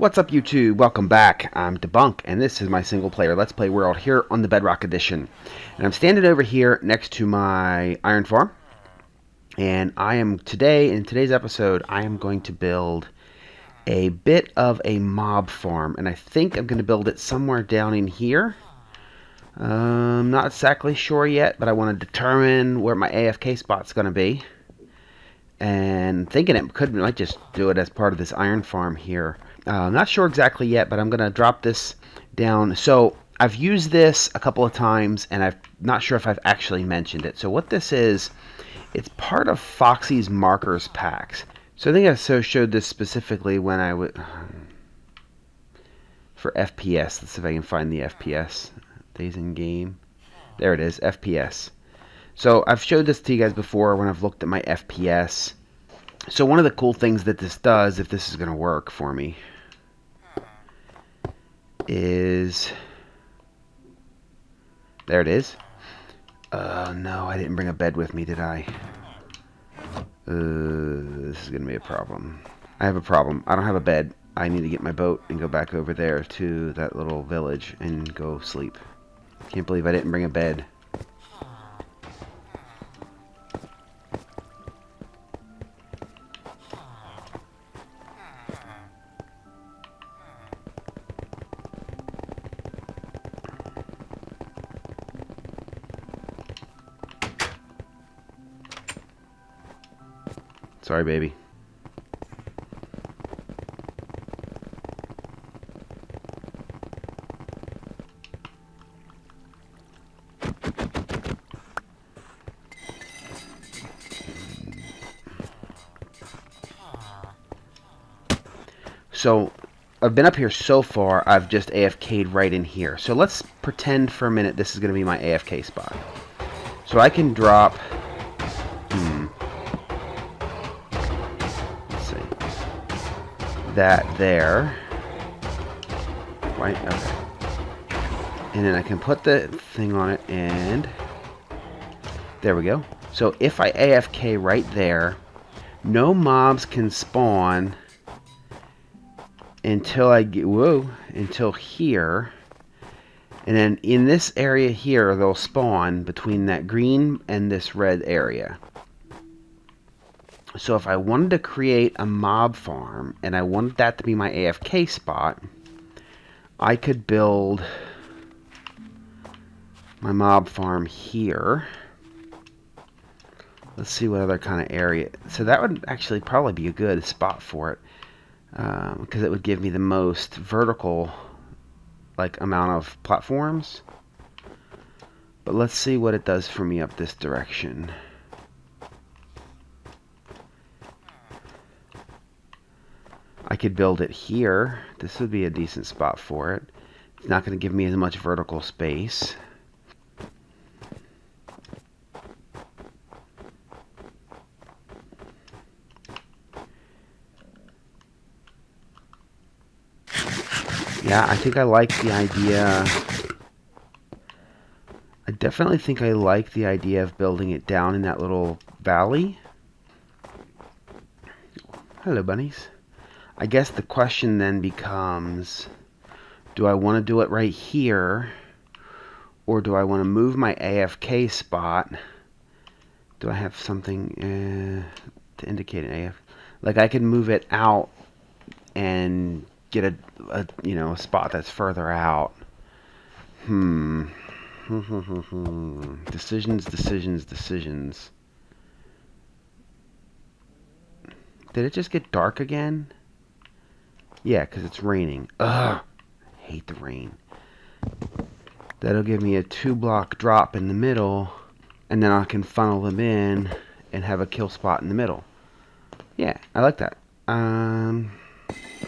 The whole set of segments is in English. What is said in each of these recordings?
What's up, YouTube? Welcome back. I'm Debunk, and this is my single-player Let's Play world here on the Bedrock Edition. And I'm standing over here next to my iron farm, and in today's episode, I am going to build a bit of a mob farm, and I think I'm going to build it somewhere down in here. I'm not exactly sure yet, but I want to determine where my AFK spot's going to be. And thinking might just do it as part of this iron farm here. I'm not sure exactly yet, but I'm going to drop this down. So I've used this a couple of times, and I'm not sure if I've actually mentioned it. So what this is, it's part of Foxy's markers packs. So I think I showed this specifically when I would for FPS. Let's see if I can find the FPS. Days in game. There it is, FPS. So I've showed this to you guys before when I've looked at my FPS. So one of the cool things that this does, if this is going to work for me, is... There it is. No, I didn't bring a bed with me, did I? This is going to be a problem. I have a problem. I don't have a bed. I need to get my boat and go back over there to that little village and go sleep. Can't believe I didn't bring a bed. Sorry, baby. So, I've been up here so far, I've just AFK'd right in here. So let's pretend for a minute this is going to be my AFK spot. So I can drop... Let's see. That there. Right, okay. And then I can put the thing on it, and... There we go. So if I AFK right there, no mobs can spawn... until I get, until here. And then in this area here, they'll spawn between that green and this red area. So if I wanted to create a mob farm, and I wanted that to be my AFK spot, I could build my mob farm here. Let's see what other kind of area. So that would actually probably be a good spot for it. Because it would give me the most vertical amount of platforms. But let's see what it does for me up this direction. I could build it here. This would be a decent spot for it. It's not going to give me as much vertical space. Yeah, I think I like the idea. I definitely think I like the idea of building it down in that little valley. Hello, bunnies. I guess the question then becomes, do I want to do it right here, or do I want to move my AFK spot? Do I have something to indicate an AF? Like I could move it out and get a spot that's further out. Decisions. Did it just get dark again? Yeah, because it's raining. Ugh, I hate the rain. That'll give me a 2-block drop in the middle, and then I can funnel them in and have a kill spot in the middle. Yeah, I like that.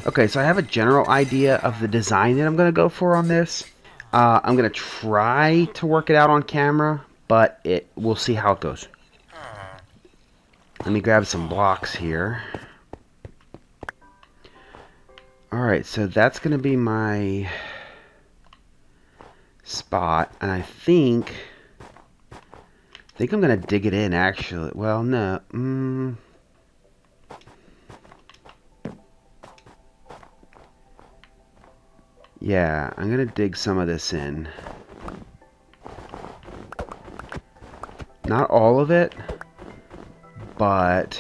Okay, so I have a general idea of the design that I'm going to go for on this. I'm going to try to work it out on camera, but we'll see how it goes. Let me grab some blocks here. Alright, so that's going to be my spot, and I think I'm going to dig it in, actually. Well, no. Yeah, I'm gonna dig some of this in. Not all of it, but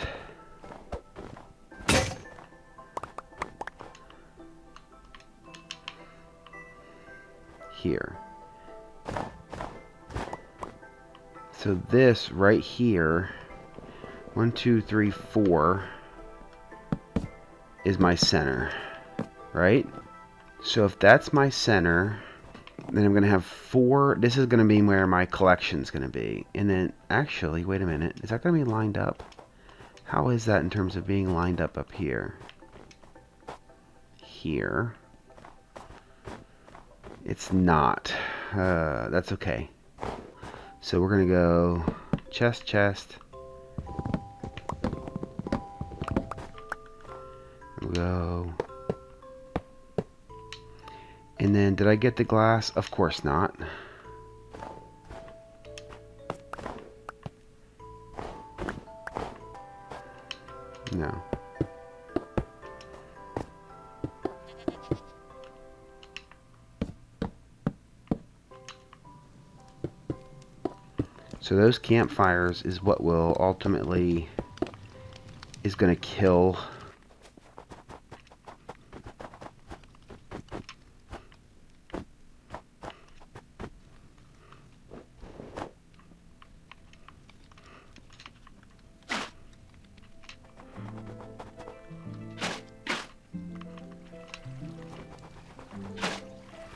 here. So this right here, 1, 2, 3, 4, is my center, right? So if that's my center, then I'm going to have 4. This is going to be where my collection's going to be. And then, actually, wait a minute. Is that going to be lined up? How is that in terms of being lined up here? Here. It's not. That's okay. So we're going to go chest, chest. We'll go. And then, did I get the glass? Of course not. No. So those campfires is what will ultimately is going to kill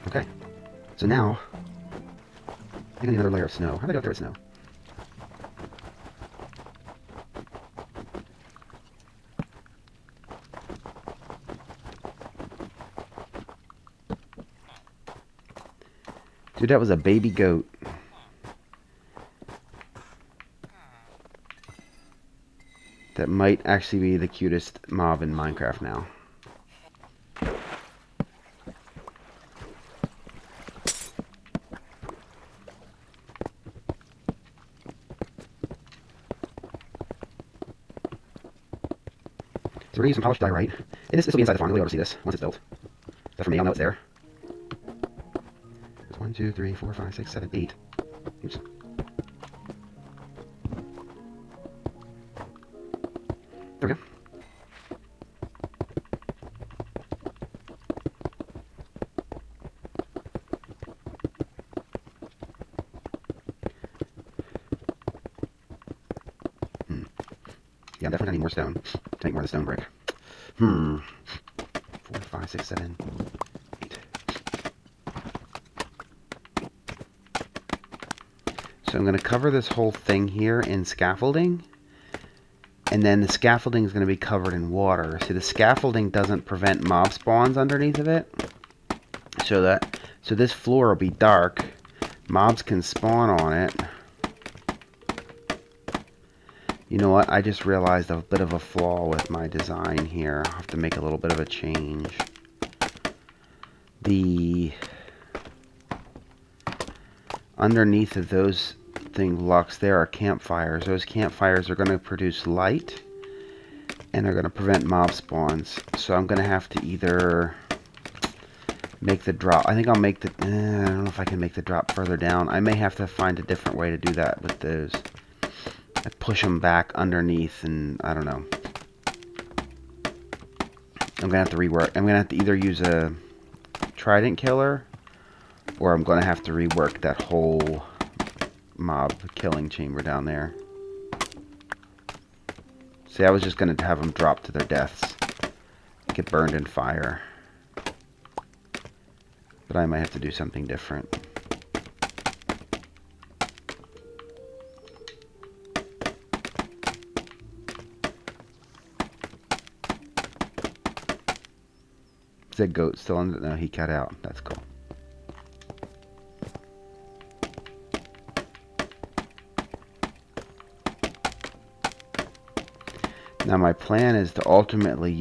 Okay. So now, I need another layer of snow. How do I go through snow? Dude, that was a baby goat. That might actually be the cutest mob in Minecraft now. So we're going to use some polished diorite. And this will be inside the farm. You'll be able to see this once it's built. So for me, I'll know it's there. There's 1, 2, 3, 4, 5, 6, 7, 8. Oops. There we go. Yeah, I'm definitely gonna need more stone to make more of the stone brick. 4, 5, 6, 7, 8. So I'm gonna cover this whole thing here in scaffolding, and then the scaffolding is gonna be covered in water. See, the scaffolding doesn't prevent mob spawns underneath of it, so this floor will be dark. Mobs can spawn on it. You know what? I just realized a bit of a flaw with my design here. I'll have to make a little bit of a change. The underneath of those blocks there are campfires. Those campfires are going to produce light and are going to prevent mob spawns. So I'm going to have to either make the drop. I think I'll make the... I don't know if I can make the drop further down. I may have to find a different way to do that with those. I push them back underneath, and I don't know. I'm gonna have to rework. I'm gonna have to either use a trident killer, or I'm gonna have to rework that whole mob killing chamber down there. See, I was just gonna have them drop to their deaths, get burned in fire, but I might have to do something different. Is that goat still on? No, he cut out. That's cool. Now my plan is to ultimately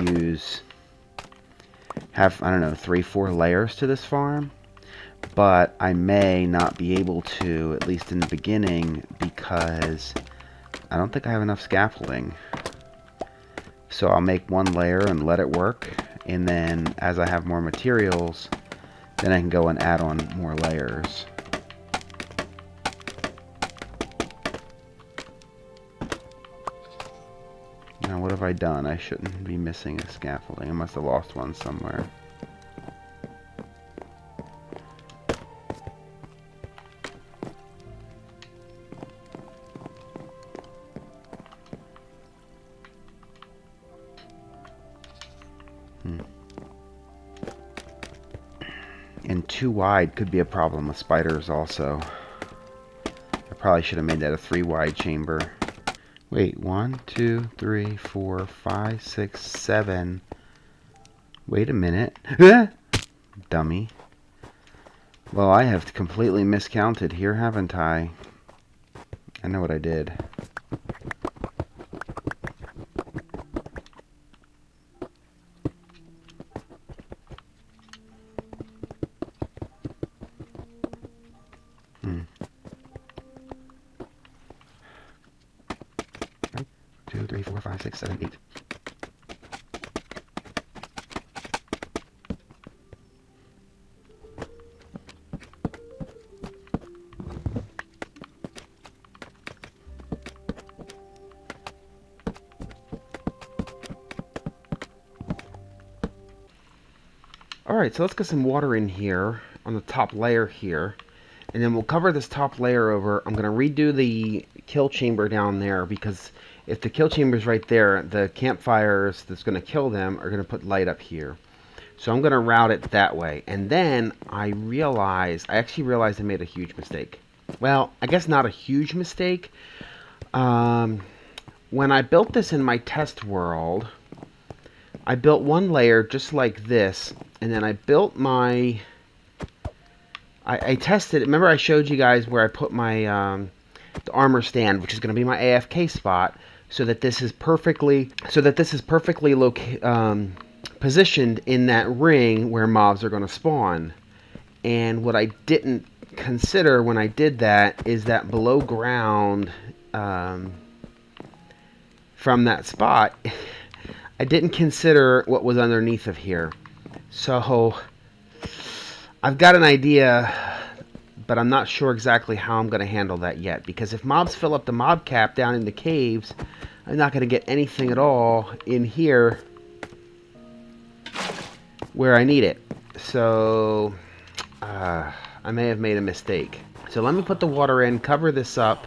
have, I don't know, 3, 4 layers to this farm, but I may not be able to, at least in the beginning, because I don't think I have enough scaffolding. So I'll make 1 layer and let it work, and then as I have more materials, Then I can go and add on more layers. Now what have I done? I shouldn't be missing a scaffolding. I must have lost one somewhere. And too wide could be a problem with spiders also. I probably should have made that a 3 wide chamber. Wait, 1, 2, 3, 4, 5, 6, 7. Wait a minute. Dummy. Well, I have completely miscounted here, haven't I? I know what I did. Two, 3, 4, 5, 6, 7, 8. Alright, so let's get some water in here on the top layer here. And then we'll cover this top layer over. I'm going to redo the kill chamber down there because if the kill chamber is right there, the campfires that's going to kill them are going to put light up here. So I'm going to route it that way. And then I actually realized I made a huge mistake. Well, I guess not a huge mistake. When I built this in my test world, I built one layer just like this, and then I built my... I tested it. Remember I showed you guys where I put my the armor stand, which is going to be my AFK spot, so that this is perfectly positioned in that ring where mobs are going to spawn. And what I didn't consider when I did that is that below ground from that spot, I didn't consider what was underneath of here. So I've got an idea, but I'm not sure exactly how I'm going to handle that yet. Because if mobs fill up the mob cap down in the caves, I'm not going to get anything at all in here where I need it. So I may have made a mistake. So let me put the water in, cover this up,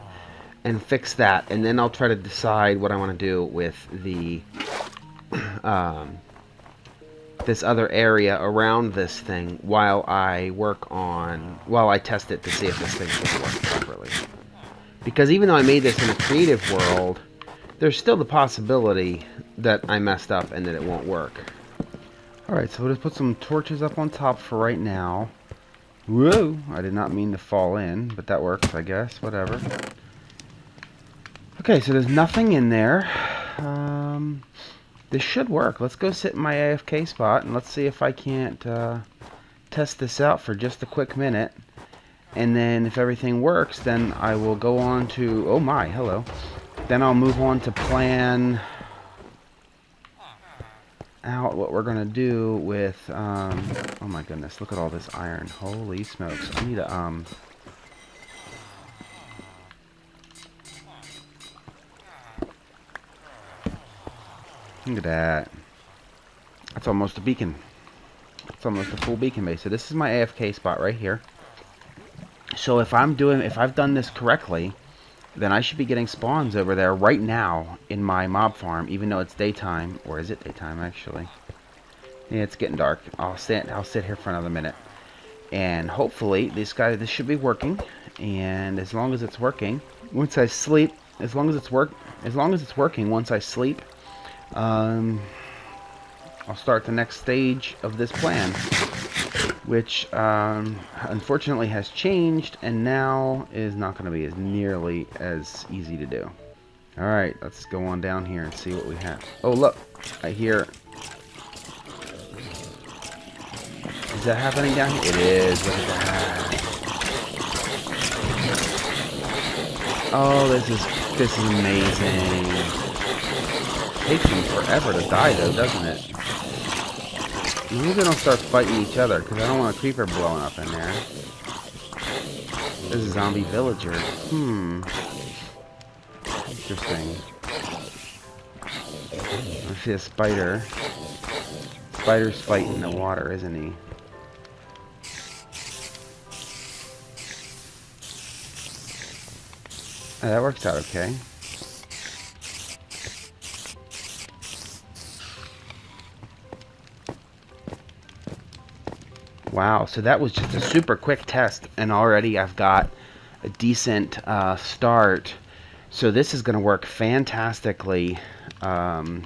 and fix that. And then I'll try to decide what I want to do with the... this other area around this thing while I test it to see if this thing will work properly. Because even though I made this in a creative world, there's still the possibility that I messed up and that it won't work. Alright, so we'll just put some torches up on top for right now. Whoa! I did not mean to fall in, but that works, I guess. Whatever. Okay, so there's nothing in there. This should work. Let's go sit in my AFK spot and let's see if I can't test this out for just a quick minute. And then if everything works, then I will go on to... Oh my, hello. Then I'll move on to plan out what we're going to do with... oh my goodness, look at all this iron. Holy smokes. I need a... Look at that. That's almost a beacon. It's almost a full beacon base. So this is my AFK spot right here. So if I've done this correctly, then I should be getting spawns over there right now in my mob farm, even though it's daytime. Or is it daytime actually? Yeah, it's getting dark. I'll sit here for another minute. And hopefully this should be working. And as long as it's working, once I sleep, as long as it's working once I sleep, I'll start the next stage of this plan, which unfortunately has changed and now is not going to be as nearly as easy to do. Alright, let's go on down here and see what we have. Oh look, I hear... Is that happening down here? It is, look at that. Oh, this is amazing. Takes them forever to die though, doesn't it? Maybe they don't start fighting each other, because I don't want a creeper blowing up in there. There's a zombie villager. Interesting. I see a spider. Spider's fighting in the water, isn't he? Oh, that works out okay. Wow, so that was just a super quick test, and already I've got a decent start. So this is going to work fantastically. Did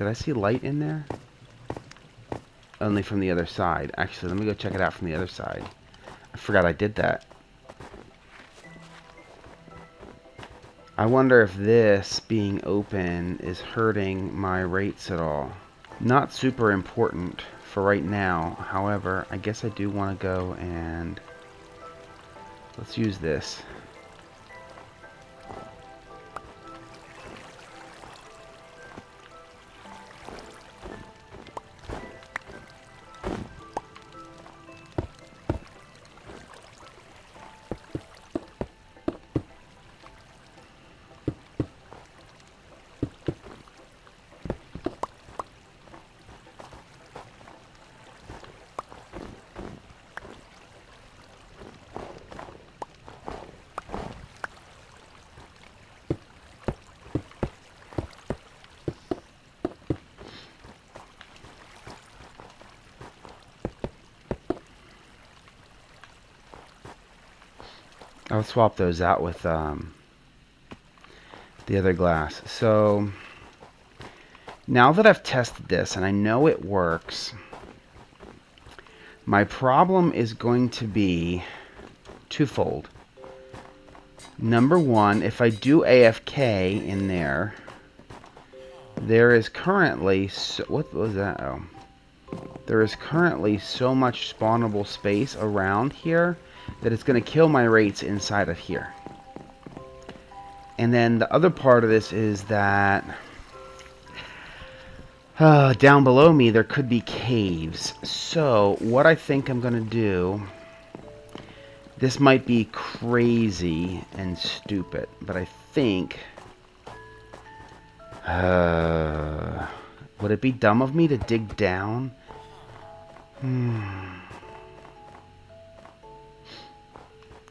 I see light in there? Only from the other side. Actually, let me go check it out from the other side. I forgot I did that. I wonder if this being open is hurting my rates at all. Not super important for right now. However, I guess I do want to go and let's use this. I'll swap those out with the other glass. So now that I've tested this and I know it works, my problem is going to be twofold. Number one, if I do AFK in there, there is currently what was that? Oh, there is currently so much spawnable space around here that it's going to kill my rates inside of here. And then the other part of this is that down below me there could be caves. So what I think I'm going to do, this might be crazy and stupid, but I think, would it be dumb of me to dig down?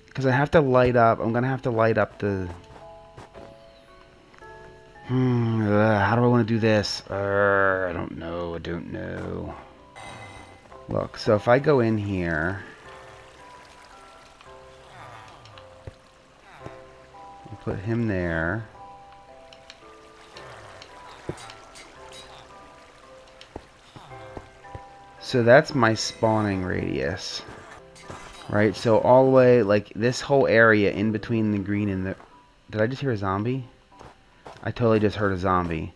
Because I have to light up, I'm going to have to light up the... how do I want to do this? I don't know. Look, so if I go in here... I'll put him there. So that's my spawning radius. Right, so all the way, like, this whole area in between the green and the... Did I just hear a zombie? I totally just heard a zombie.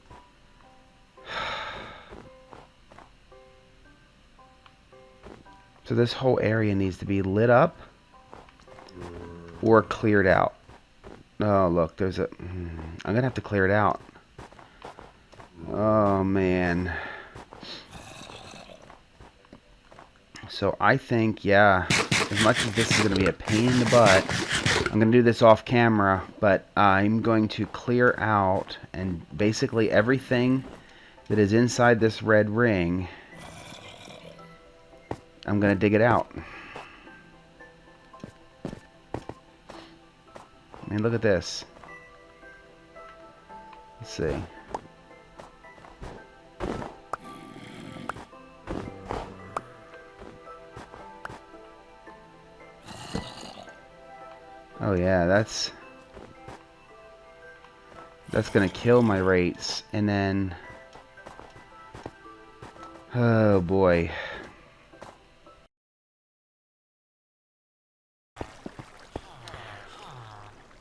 So this whole area needs to be lit up or cleared out. Oh, look, there's a... I'm going to have to clear it out. Oh, man. So I think, yeah, as much as this is going to be a pain in the butt, I'm going to do this off camera, but I'm going to clear out and basically everything that is inside this red ring, I'm going to dig it out. I mean, look at this. Let's see. Oh yeah, that's gonna kill my rates, and then oh boy.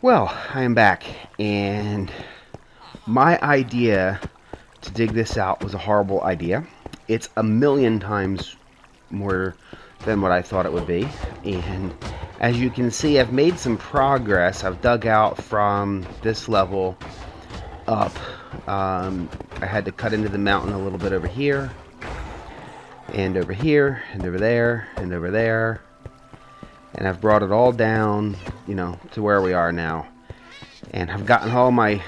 Well, I am back, and my idea to dig this out was a horrible idea. It's a million times more than what I thought it would be, and as you can see, I've made some progress. I've dug out from this level up I had to cut into the mountain a little bit over here, and over here, and over there, and over there. And I've brought it all down, you know, to where we are now. And I've gotten all my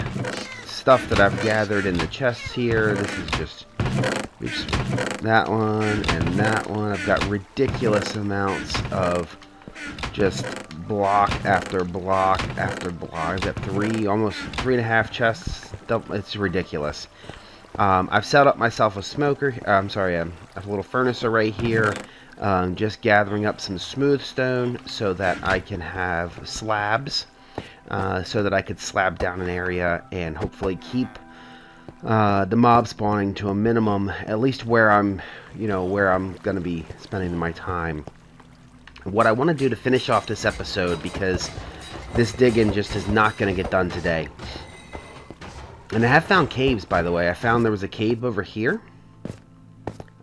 stuff that I've gathered in the chests here. This is just, oops, that one and that one. I've got ridiculous amounts of just block after block after block. I've got almost 3.5 chests. It's ridiculous. I've set up myself a smoker. I'm sorry, a little furnace array here. Just gathering up some smooth stone so that I can have slabs, so that I could slab down an area and hopefully keep the mob spawning to a minimum, at least where I'm going to be spending my time. What I want to do to finish off this episode, because this digging just is not going to get done today. And I have found caves, by the way. I found there was a cave over here.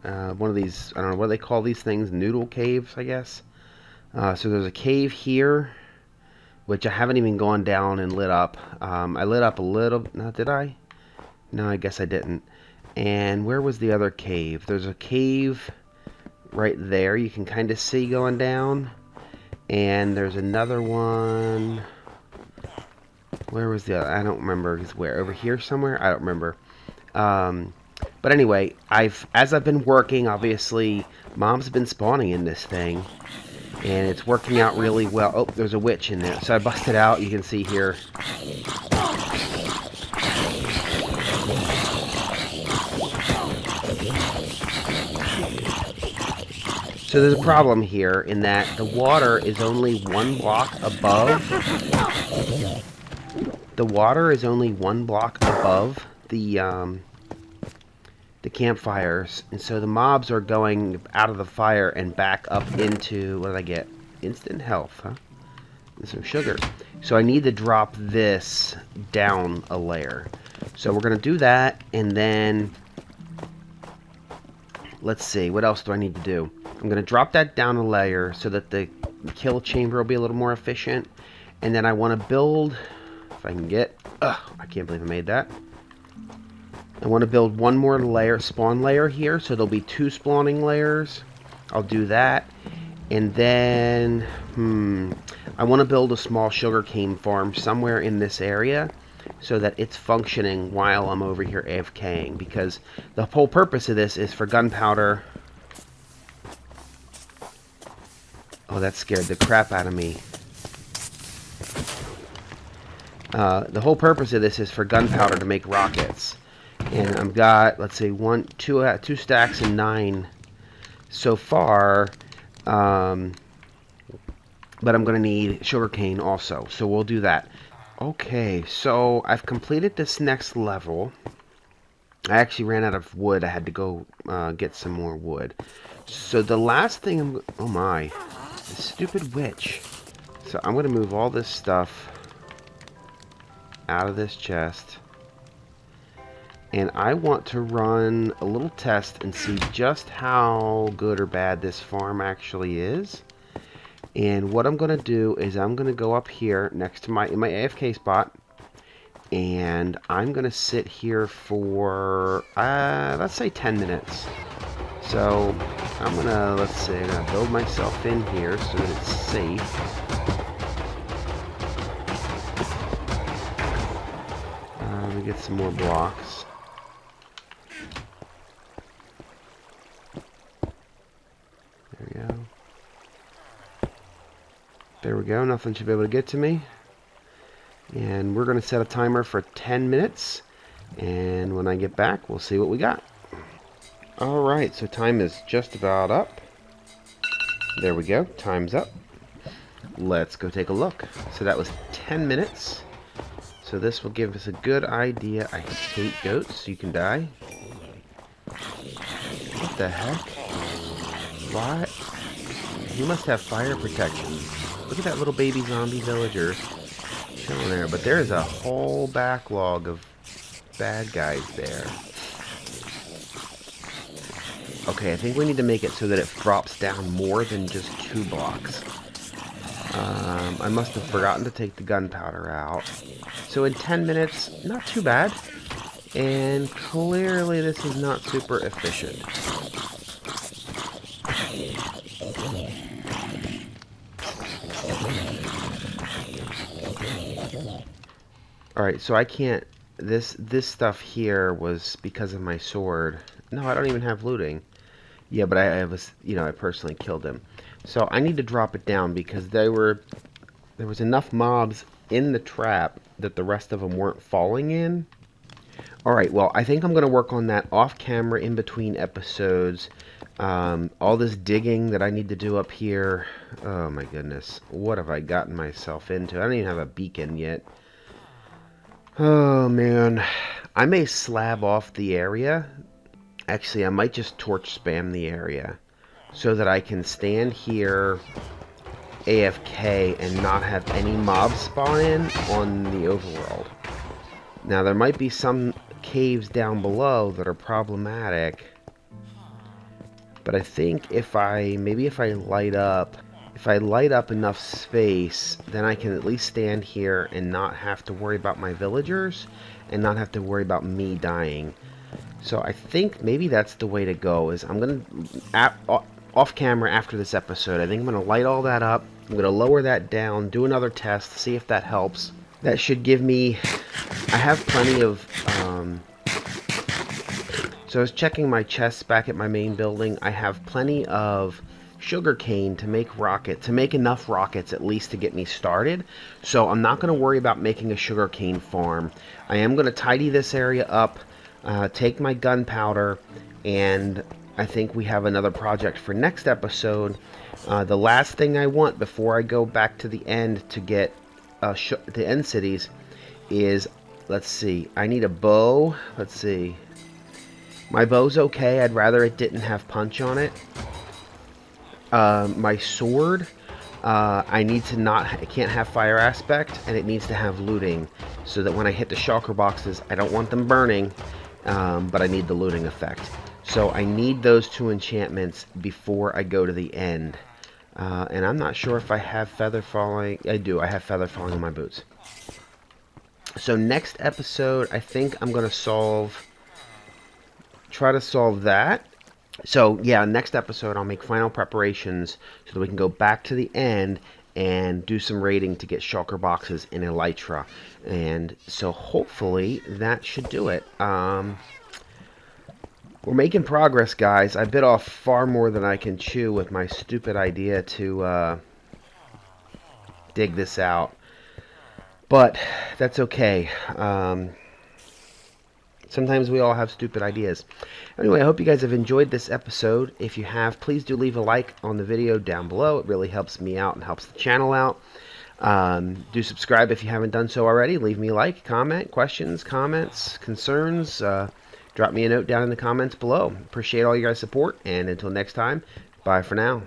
One of these, I don't know what they call these things, noodle caves, I guess. So there's a cave here, which I haven't even gone down and lit up. I lit up a little, no, did I? No, I guess I didn't. And where was the other cave? There's a cave right there you can kind of see going down. And there's another one. Where was the other? I don't remember. It's where? Over here somewhere? I don't remember. But anyway, as I've been working, obviously, mobs have been spawning in this thing. And it's working out really well. Oh, there's a witch in there. So I busted out. You can see here. So there's a problem here in that the water is only 1 block above. The water is only 1 block above the campfires, and so the mobs are going out of the fire and back up into, what did I get? Instant health, huh? And some sugar. So I need to drop this down a layer. So we're going to do that, and then let's see, what else do I need to do? I'm going to drop that down a layer so that the kill chamber will be a little more efficient. And then I want to build, if I can get, I can't believe I made that. I want to build 1 more layer, spawn layer here, so there'll be 2 spawning layers. I'll do that. And then, I want to build a small sugarcane farm somewhere in this area so that it's functioning while I'm over here AFKing, because the whole purpose of this is for gunpowder. Oh, that scared the crap out of me. The whole purpose of this is for gunpowder to make rockets. And I've got, let's see, 2 stacks and 9 so far. But I'm going to need sugarcane also. So we'll do that. Okay, so I've completed this next level. I actually ran out of wood. I had to go get some more wood. So the last thing oh my, this stupid witch. So I'm going to move all this stuff out of this chest. And I want to run a little test and see just how good or bad this farm actually is. And what I'm going to do is I'm going to go up here next to my AFK spot. And I'm going to sit here for, let's say 10 minutes. So I'm going to, let's see, I'm going to build myself in here so that it's safe. Let me get some more blocks. There we go. There we go. Nothing should be able to get to me. And we're going to set a timer for 10 minutes. And when I get back, we'll see what we got. Alright, so time is just about up. There we go. Time's up. Let's go take a look. So that was 10 minutes. So this will give us a good idea. I hate goats. You can die. What the heck? What? He must have fire protection. Look at that little baby zombie villager chilling there. But there is a whole backlog of bad guys there. Okay, I think we need to make it so that it drops down more than just 2 blocks. I must have forgotten to take the gunpowder out. So in 10 minutes, not too bad. And clearly this is not super efficient. Alright, so I can't... This stuff here was because of my sword. No, I don't even have looting. Yeah, but I was, I personally killed him. So I need to drop it down because there was enough mobs in the trap that the rest of them weren't falling in. Alright, well, I think I'm going to work on that off camera in between episodes. All this digging that I need to do up here. Oh my goodness. What have I gotten myself into? I don't even have a beacon yet. Oh man. I may slab off the area. Actually, I might just torch spam the area so that I can stand here AFK and not have any mobs spawn in on the overworld. Now, there might be some caves down below that are problematic, but I think if I light up enough space, then I can at least stand here and not have to worry about my villagers and not have to worry about me dying. So I think maybe that's the way to go. Is I'm gonna off camera after this episode, I think I'm gonna light all that up. I'm gonna lower that down, do another test, see if that helps. That should give me... I have plenty of... So I was checking my chests back at my main building. I have plenty of sugarcane to make enough rockets at least to get me started. So I'm not going to worry about making a sugarcane farm. I am going to tidy this area up, take my gunpowder, and I think we have another project for next episode. The last thing I want before I go back to the end to get the end cities is, let's see, I need a bow. Let's see. My bow's okay. I'd rather it didn't have punch on it. My sword, it can't have fire aspect, and it needs to have looting, so that when I hit the shulker boxes, I don't want them burning, but I need the looting effect. So I need those two enchantments before I go to the end. And I'm not sure if I have feather falling. I do. I have feather falling on my boots. So next episode, I think I'm going to try to solve that. So yeah, next episode I'll make final preparations so that we can go back to the end and do some raiding to get shulker boxes in Elytra. And so hopefully that should do it. We're making progress, guys. I bit off far more than I can chew with my stupid idea to dig this out. But that's okay. Sometimes we all have stupid ideas. Anyway, I hope you guys have enjoyed this episode. If you have, please do leave a like on the video down below. It really helps me out and helps the channel out. Do subscribe if you haven't done so already. Leave me a like, comment, questions, comments, concerns. Drop me a note down in the comments below. Appreciate all you guys' support. And until next time, bye for now.